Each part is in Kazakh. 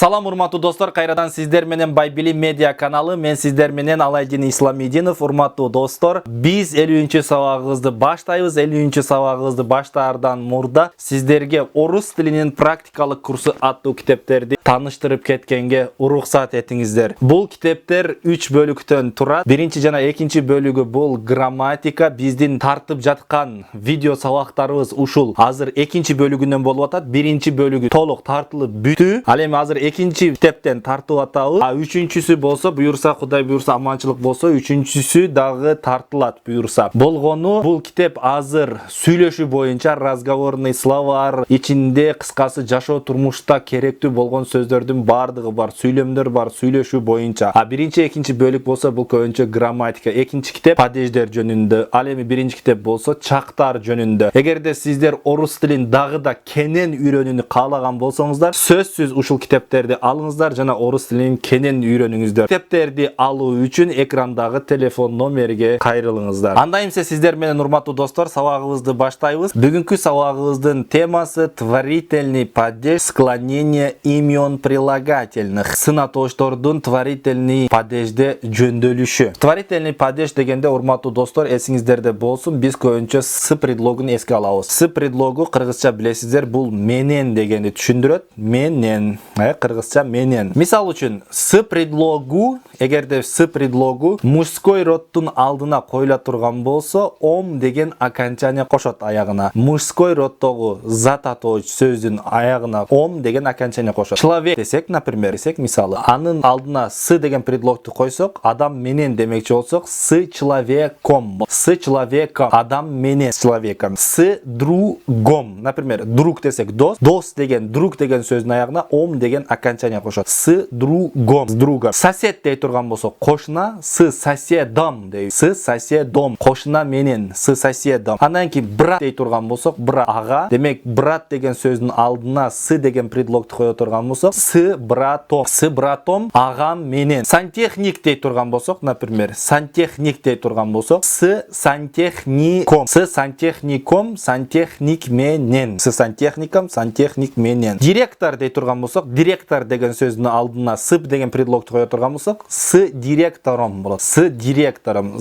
Салам урматтуу достор, кайрадан сиздер менен Байбилим медиа каналы, мен сиздер менен Алайдин Исламидинов. Урматтуу достор, биз 50-чү сабагыбызды баштайбыз. 50-чү сабагыбызды баштаардан мурда сиздерге орус тилинин практикалык курсу аттуу китептерди тааныштырып кеткенге уруксат этиңиздер. Бул китептер 3 бөлүктөн турат. Биринчи жана экинчи бөлүгү бул грамматика. Биздин тартып жаткан видео сабактарыбыз ушул азыр экинчи бөлүгүнөн болуп атат. Биринчи бөлүгү толук тартылып бүтү. Ал эми азыр экинчи китептен тартып атабыз. Үчүнчүсү болсо, буюрса, Кудай буюрса, аманчылык болсо, үчүнчүсү дагы тартылат буюрса. Болгону бул китеп азыр сүйлөшүү боюнча разговорный словарь ичинде кыскасы жашоо турмушта керектүү болгон сөздөрдүн бардыгы бар, сүйлөмдөр бар сүйлөшүү боюнча. Биринчи, экинчи бөлүк болсо бул көбүнчө грамматика. Экинчи китеп падеждер жөнүндө. Ал эми биринчи китеп болсо чактар жөнүндө. Эгерде сиздер орус тилин дагы да кенен үйрөнүүнү каалаган болсоңуздар, сөзсүз ушул китептерди алыңыздар жана орус тилин кенен үйрөнүңүздөр. Китептерди алуу үчүн экрандагы телефон номерге кайрылыңыздар. Анда эмсе сиздер менен урматтуу достор, сабагыбызды баштайбыз. Бүгүнкү сабагыбыздын темасы творительный падеж склонения имен прилагательных. Сынатоштордун творительный падежде жөндөлүшү. Творительный падеж дегенде, урматтуу достор, эсиңиздерде болсун, биз көбүнчө с предлогун эске алабыз. С предлогу кыргызча билесиздер, бул менен дегенди түшүндүрөт. Менен, кыргызча менен. Мисал үчүн, с предлогу, эгерде с предлогу мужской родтун алдына коюла турган болсо, ом деген окончание кошот аягына. Мужской родтогу зат атооч сөздүн аягына ом деген окончание кошот. Человек десек, например, мисалы, анын алдына с деген предлогду койсок, адам менен демекчи болсок, с человеком. С человеком, адам менен человеком. С другом, например, друг десек, дос деген, друг деген сөздүн аягына ом деген окончание кошот. С другом, с другом. Сосед дей турган болсок, кошуна, с соседом дейбиз. С соседом, кошуна менен, с соседом. Андан кийин брат дей турган болсок, брат ага. Демек, брат деген сөздүн алдына с деген предлогду кое турган болсок, с братом, агам менен. Сантехник дей турган болсок, например, сантехник дей турган болсок, с сантехником, сантехник менен. С сантехником, сантехник менен. Директор дей турган болсок, директор деген сөздүн алдына с деген предлогду кое турган болсок, с директором болот. С директором,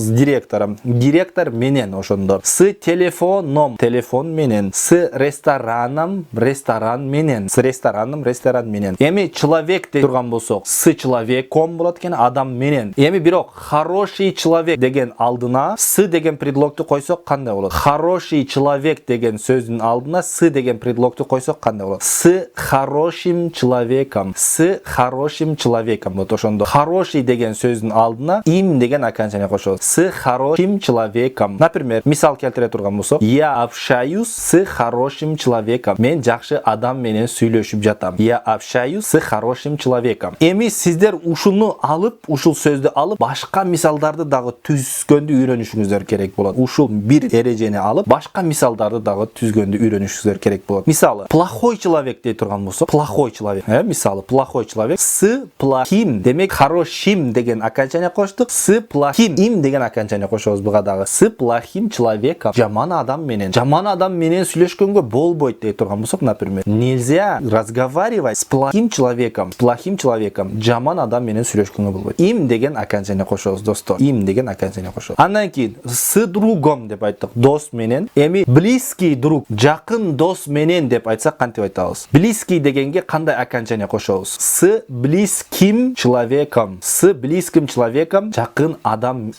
директор менен ошондо. С телефоном, телефон менен. С рестораном, ресторан менен. С рестораном, ресторан менен. Эми человек дей турган болсок, с человеком болот экен, адам менен. Эми бирок хороший человек деген алдына с деген предлогду койсок кандай болот? Хороший человек деген сөздүн алдына с деген предлогду койсок кандай болот? С хорошим человеком. С хорошим человеком. Вот ошондо. Хороший деген сөздүн алдына им деген окончание кошобуз. С хорошим человеком. Например, мисал келтире турган болсок, я общаюсь с хорошим человеком. Мен жакшы адам менен сүйлөшүп жатам. Я общаюсь с хорошим человеком. Эми сиздер ушуну алып, ушул сөздү алып, башка мисалдарды дагы түзгөндү үйрөнүшүңүздөр керек болот. Ушул бир эрежени алып, башка мисалдарды дагы түзгөндү үйрөнүшүңүздөр керек болот. Мисалы, плохой человек дей турган болсок, плохой человек. Мисалы, плохой человек с плохим. Демек, хорошим деген окончание коштук. С плохим им деген окончание кошобуз буга дагы. С плохим человеком. Жаман адам менен. Жаман адам менен сүйлөшкөнгө болбойт дей турган болсок, например, нельзя разговаривать с плохим человеком. С плохим человеком. Жаман адам менен сүйлөшкөнгө болбойт. Им деген окончание кошобуз, достор. Им деген окончание кошобуз. Андан кийин с другом деп айттык, дос менен. Эми близкий друг, жакын дос менен деп айтсак кантип айтабыз? Близкий дегенге кандай окончание кошобуз? С близким человеком. С близким человеком, жакын адам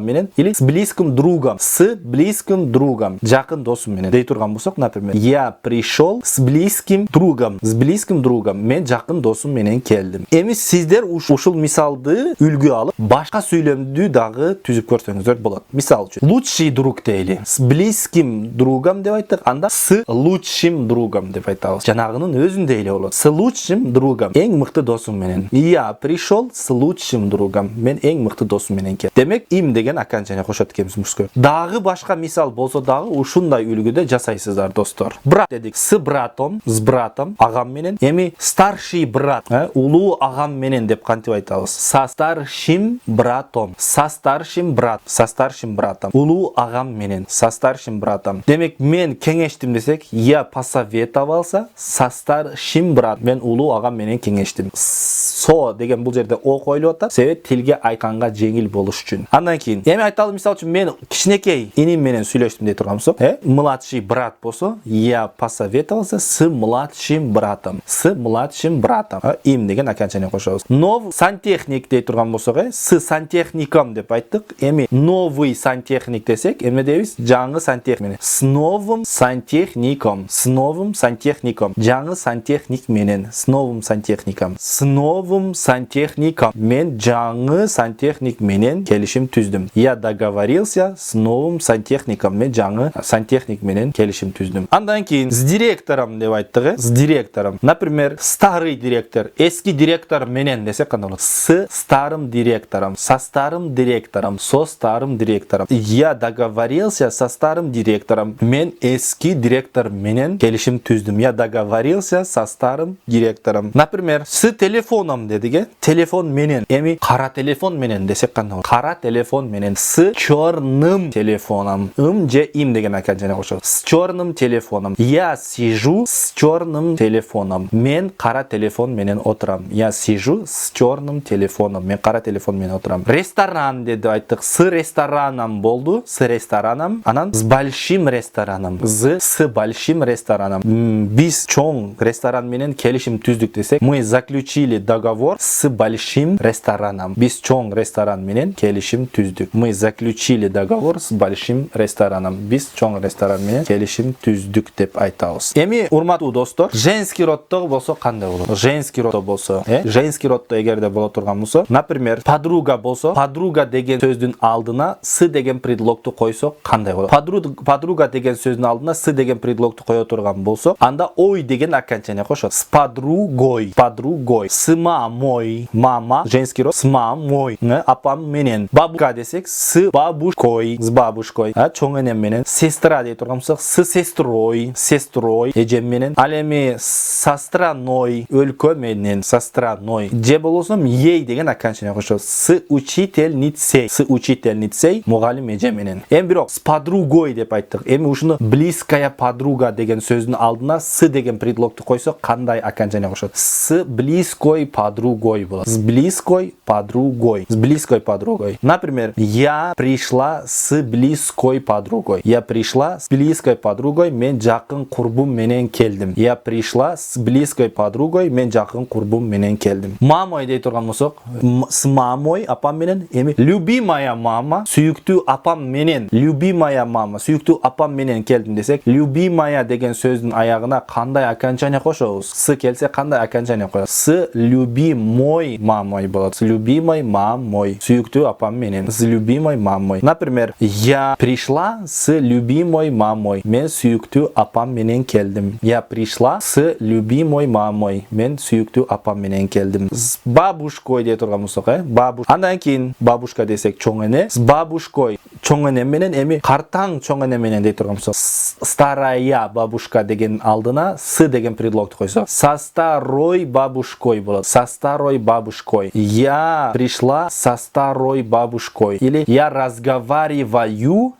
менен, или с близким другом. С близким другом, жакын досум менен. Дей турган болсок, например, я пришел с близким другом. С близким другом, мен жакын досум менен келдим. Эми сиздер ушул мисалды үлгү алып, башка сүйлөмдү дагы түзүп көрсөңүздөр болот. Мисал үчүн, лучший друг дейли. С близким другом деп айттык, анда с лучшим другом деп айтабыз. Жанагынын өзүндөй эле болот. С лучшим другом, эң мыкты досум менен. Я пришел с лучшим другом. Мен эң мыкты досум менен келдим. Демек, им деген окончание кошот экенбиз мужской. Дагы башка мисал болсо дагы ушундай үлгүдө жасайсыздар, достор. Брат дедик, с братом, агам менен. Эми старший брат, улуу агам менен деп кантип айтабыз? Со старшим братом, улуу агам менен, со старшим братом. Демек, мен кеңештим десек, я посоветовался со старшим брат. Мен улуу ага менен кеңештим. Со деген бул жерде о коюлуп атат. Себеби тилге айтканга жеңил болуш үчүн. Андан кийин эми айталы, мисалы үчүн мен кичинекей иним менен сүйлөштүм дей турган болсок, младший брат болсо, я посоветовался с младшим братом. С младшим братом. Им деген окончание кошобуз. Нов сантехник дей турган болсок, с сантехником деп айттык. Эми новый сантехник десек, эме дейбиз? Жаңы сантехник менен. С новым сантехником. С новым сантехником. Жаңы сантехник менен. С новым сантехником. С новым сантехником. Мен жаңы сантехник менен келишим түздүм. Я договорился с новым сантехником. Мен жаңы сантехник менен келишим түздүм. Андан кийин с директором деп айттык, с директором. Например, старый директор, эски директор менен десек кандай болот? С старым директором, со старым директором, со старым директором. Я договорился со старым директором. Мен эски директор менен келишим түздүм. Я договорился со старым директором. Например, с телефоном дедиге, телефон менен. Эми кара телефон менен десек кандай болот? Кара телефон менен. С черным телефоном. Же им деген окончание кошобуз. С черным телефоном. Я сижу с черным телефоном. Мен кара телефон менен отурам. Я сижу с черным телефоном. Мен кара телефон менен отурам. Ресторан деп айттык. С рестораном болду. С рестораном. Анан с большим рестораном. С большим рестораном. Биз чоң ресторан менен келишим түздүк десек, мы заключили договор с большим рестораном. Биз чоң ресторан менен келишим түздүк. Мы заключили договор с большим рестораном. Биз чоң ресторан менен келишим түздүк деп айтабыз. Эми урматтуу достор, женский роддо болсо кандай болот? Женский роддо болсо, женский роддо эгерде боло турган болсо, например, подруга болсо, подруга деген сөздүн алдына с деген предлогту койсок кандай болот? Подруга деген сөздүн алдына с деген предлогту кое турган болсо, анда ой деген окончание кошот. С подругой, подругой. С мамой, мама, женский род, с мамой, апам менен. Бабушка десек, с бабушкой, с бабушкой. Чоң энем менен. Сестра дей турган болсок, с сестрой, сестрой, эжем менен. Ал эми со страной, өлкө менен, со страной. Же болсо ей деген окончание кошот. С учительницей, с учительницей, мугалим эжем менен. Эми бирок с подругой деп айттык. Эми ушуну близкая подруга деген сөздүн алдына с деген предлогту койсок кандай окончание кошот? С близкой подругой болот. С близкой подругой. С близкой подругой. Например, я пришла с близкой подругой. Я пришла с близкой подругой, мен жакын курбум менен келдим. Я пришла с близкой подругой, мен жакын курбум менен келдим. Мамой дей турган болсок, с мамой, апам менен. Эми любимая мама, сүйүктүү апам менен. Любимая мама, сүйүктүү апам менен келдим десек, любимая деген сөздүн аягына кандай окончание кошобуз? С келсе кандай окончание коебуз? С любимой мамой болот. С любимой мамой, сүйүктүү апам менен. С любимой мамой. Например, я пришла с любимой мамой. Мен сүйүктүү апам менен келдим. Я пришла с любимой мамой. Мен сүйүктүү апам менен келдим. С бабушкой дей турган болсок, бабушка. Андан кийин бабушка десек чоң эне. С бабушкой, чоң эне менен. Эми картаң чоң эне менен дей турган болсок, старая бабушка деген алдына с деген предлогту койсок, со старой бабушкой болот. Со старой бабушкой. Я пришла со старой бабушкой. Или я разговариваю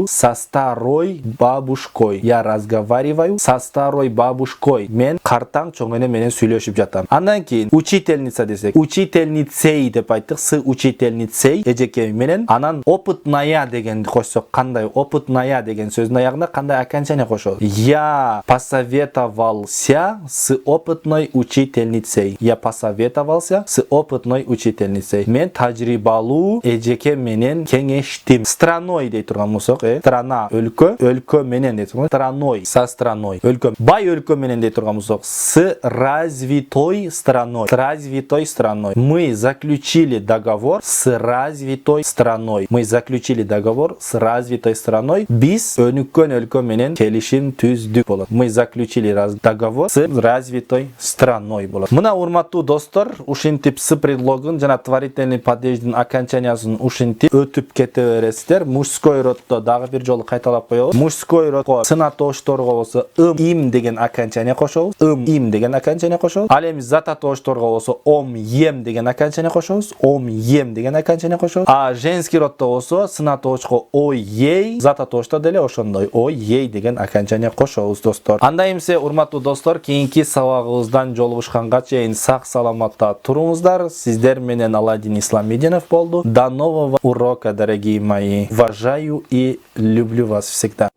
со старой бабушкой. Я разговариваю со старой бабушкой. Мен картаң чоң эне менен сүйлөшүп жатам. Андан кийин учительница десек, учительницей деп айттык. С учительницей эжеке менен. Анан опытная дегенди кошсок кандай? Опытная деген сөздүн аягына кандай окончание кошобуз? Я посоветовался с опытной учительницей. Я посоветовался с опытной учительницей. Мен тажрыйбалуу эжеке менен кеңештим. Страной дей турган болсок, страна өлкө, өлкө менен дей турган. Страной, со страной, өлкө. Бай өлкө менен дей турган болсок, с развитой страной. С развитой страной. Мы заключили договор с развитой страной. Мы заключили договор с развитой страной. Биз өнүккөн өлкө менен келишим түздүк болот. Мы заключили договор с развитой страной болот. Мына урматтуу достор, ушинтип с предлогун жана творительный падеждин окончаниясын ушинтип өтүп кете бересиздер. Мужской роддо дагы бир жолу кайталап коебуз. Мужской роддо сын атоошторго болсо им деген окончание кошобуз. Им деген окончание кошобуз. Ал эми зат атоошторго болсо ем деген окончание кошобуз. Ем деген окончание кошобуз. А женский род отчетто болсо сын атоочко ой ей, зат атоочто деле ошондой ой ей деген окончание кошобуз достор. Анда эмсе урматтуу достор, кийинки сабагыбыздан жолугушканга чейин сак саламатта туруңуздар. Сиздер менен Аладдин Исламидинов болду. До нового урока, дорогие мои. Уважаю и люблю вас всегда.